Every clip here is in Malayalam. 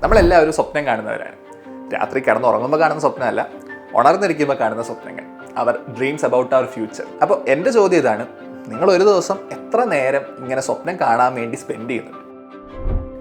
നമ്മളെല്ലാവരും സ്വപ്നം കാണുന്നവരാണ്. രാത്രി കിടന്നുറങ്ങുമ്പോൾ കാണുന്ന സ്വപ്നമല്ല, ഉണർന്നിരിക്കുമ്പോൾ കാണുന്ന സ്വപ്നങ്ങൾ. Our dreams about our future. അപ്പോൾ എൻ്റെ ചോദ്യം ഇതാണ്, നിങ്ങൾ ഒരു ദിവസം എത്ര നേരം ഇങ്ങനെ സ്വപ്നം കാണാൻ വേണ്ടി സ്പെൻഡ് ചെയ്യുന്നുണ്ട്?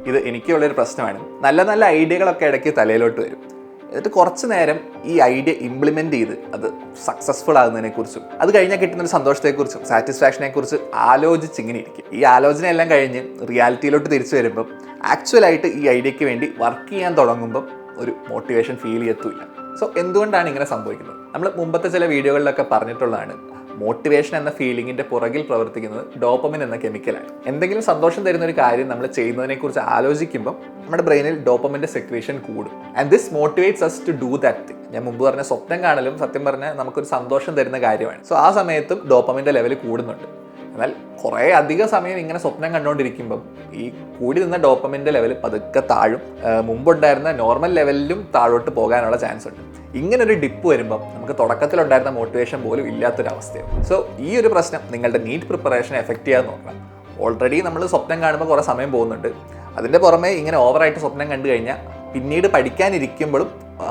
ഇത് എനിക്കുള്ളൊരു പ്രശ്നമാണ്. നല്ല നല്ല ഐഡിയകളൊക്കെ ഇടയ്ക്ക് തലയിലോട്ട് വരും. എന്നിട്ട് കുറച്ച് നേരം ഈ ഐഡിയ ഇംപ്ലിമെൻറ്റ് ചെയ്ത് അത് സക്സസ്ഫുൾ ആകുന്നതിനെക്കുറിച്ചും അത് കഴിഞ്ഞാൽ കിട്ടുന്നൊരു സന്തോഷത്തെക്കുറിച്ചും സാറ്റിസ്ഫാക്ഷനെക്കുറിച്ച് ആലോചിച്ചിങ്ങനെ ഇരിക്കും. ഈ ആലോചനയെല്ലാം കഴിഞ്ഞ് റിയാലിറ്റിയിലോട്ട് തിരിച്ചു വരുമ്പം ആക്ച്വലായിട്ട് ഈ ഐഡിയയ്ക്ക് വേണ്ടി വർക്ക് ചെയ്യാൻ തുടങ്ങുമ്പം ഒരു മോട്ടിവേഷൻ ഫീൽ ചെയ്യത്തുമില്ല. സോ എന്തുകൊണ്ടാണ് ഇങ്ങനെ സംഭവിക്കുന്നത്? നമ്മൾ മുമ്പത്തെ ചില വീഡിയോകളിലൊക്കെ പറഞ്ഞിട്ടുള്ളതാണ്, മോട്ടിവേഷൻ എന്ന ഫീലിങ്ങിൻ്റെ പുറകിൽ പ്രവർത്തിക്കുന്നത് ഡോപ്പമിൻ എന്ന കെമിക്കലാണ്. എന്തെങ്കിലും സന്തോഷം തരുന്ന ഒരു കാര്യം നമ്മൾ ചെയ്യുന്നതിനെക്കുറിച്ച് ആലോചിക്കുമ്പോൾ നമ്മുടെ ബ്രെയിനിൽ ഡോപ്പമിൻ്റെ സെക്രീഷൻ കൂടും. And this motivates us to do that thing. ഞാൻ മുമ്പ് പറഞ്ഞ സ്വപ്നം കാണലും സത്യം പറഞ്ഞാൽ നമുക്കൊരു സന്തോഷം തരുന്ന കാര്യമാണ്. സോ ആ സമയത്തും ഡോപ്പമിൻ്റെ ലെവൽ കൂടുന്നുണ്ട്. എന്നാൽ കുറേ അധിക സമയം ഇങ്ങനെ സ്വപ്നം കണ്ടുകൊണ്ടിരിക്കുമ്പം ഈ കൂടി നിന്ന ഡോപ്പമിൻ്റെ ലെവൽ പതുക്കെ താഴും. മുമ്പുണ്ടായിരുന്ന നോർമൽ ലെവലിലും താഴോട്ട് പോകാനുള്ള ചാൻസ് ഉണ്ട്. ഇങ്ങനൊരു ഡിപ്പ് വരുമ്പം നമുക്ക് തുടക്കത്തിലുണ്ടായിരുന്ന മോട്ടിവേഷൻ പോലും ഇല്ലാത്തൊരവസ്ഥയാവും. സോ ഈ ഒരു പ്രശ്നം നിങ്ങളുടെ നീറ്റ് പ്രിപ്പറേഷനെ എഫക്റ്റ് ചെയ്യാൻ നോക്കണം. ഓൾറെഡി നമ്മൾ സ്വപ്നം കാണുമ്പോൾ കുറേ സമയം പോകുന്നുണ്ട്. അതിൻ്റെ പുറമെ ഇങ്ങനെ ഓവറായിട്ട് സ്വപ്നം കണ്ടു കഴിഞ്ഞാൽ പിന്നീട് പഠിക്കാനിരിക്കുമ്പോഴും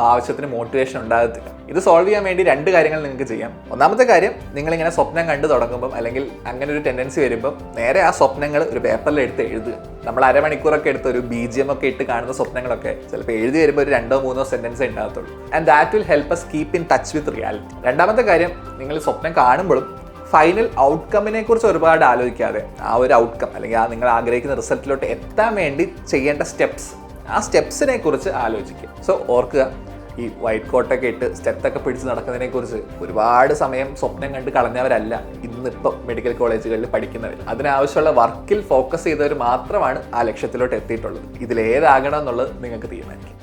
ആവശ്യത്തിന് മോട്ടിവേഷൻ ഉണ്ടാകത്തില്ല. ഇത് സോൾവ് ചെയ്യാൻ വേണ്ടി 2 കാര്യങ്ങൾ നിങ്ങൾക്ക് ചെയ്യാം. ഒന്നാമത്തെ കാര്യം, നിങ്ങളിങ്ങനെ സ്വപ്നം കണ്ടു തുടങ്ങുമ്പം അല്ലെങ്കിൽ അങ്ങനെ ഒരു ടെൻഡൻസി വരുമ്പം നേരെ ആ സ്വപ്നങ്ങൾ ഒരു പേപ്പറിൽ എടുത്ത് എഴുതുക. നമ്മൾ അരമണിക്കൂറൊക്കെ എടുത്ത് ഒരു BGM ഒക്കെ ഇട്ട് കാണുന്ന സ്വപ്നങ്ങളൊക്കെ ചിലപ്പോൾ എഴുതി വരുമ്പോൾ ഒരു 2-3 സെൻറ്റൻസേ ഉണ്ടാകത്തുള്ളൂ. And that will help us keep in touch with reality. രണ്ടാമത്തെ കാര്യം, നിങ്ങൾ സ്വപ്നം കാണുമ്പോഴും ഫൈനൽ ഔട്ട്കമ്മിനെ കുറിച്ച് ഒരുപാട് ആലോചിക്കാതെ ആ ഒരു ഔട്ട്കം അല്ലെങ്കിൽ ആ നിങ്ങൾ ആഗ്രഹിക്കുന്ന റിസൾട്ടിലോട്ട് എത്താൻ വേണ്ടി ചെയ്യേണ്ട സ്റ്റെപ്സ്, ആ സ്റ്റെപ്സിനെ കുറിച്ച് ആലോചിക്കുക. സോ ഓർക്കുക, ഈ വൈറ്റ് കോട്ടൊക്കെ ഇട്ട് സ്റ്റെപ്പൊക്കെ പിടിച്ച് നടക്കുന്നതിനെ കുറിച്ച് ഒരുപാട് സമയം സ്വപ്നം കണ്ട് കളഞ്ഞവരല്ല ഇന്നിപ്പം മെഡിക്കൽ കോളേജുകളിൽ പഠിക്കുന്നവർ. അതിനാവശ്യമുള്ള വർക്കിൽ ഫോക്കസ് ചെയ്തവർ മാത്രമാണ് ആ ലക്ഷ്യത്തിലോട്ട് എത്തിയിട്ടുള്ളത്. ഇതിലേതാകണം എന്നുള്ളത് നിങ്ങൾക്ക് തീരുമാനിക്കും.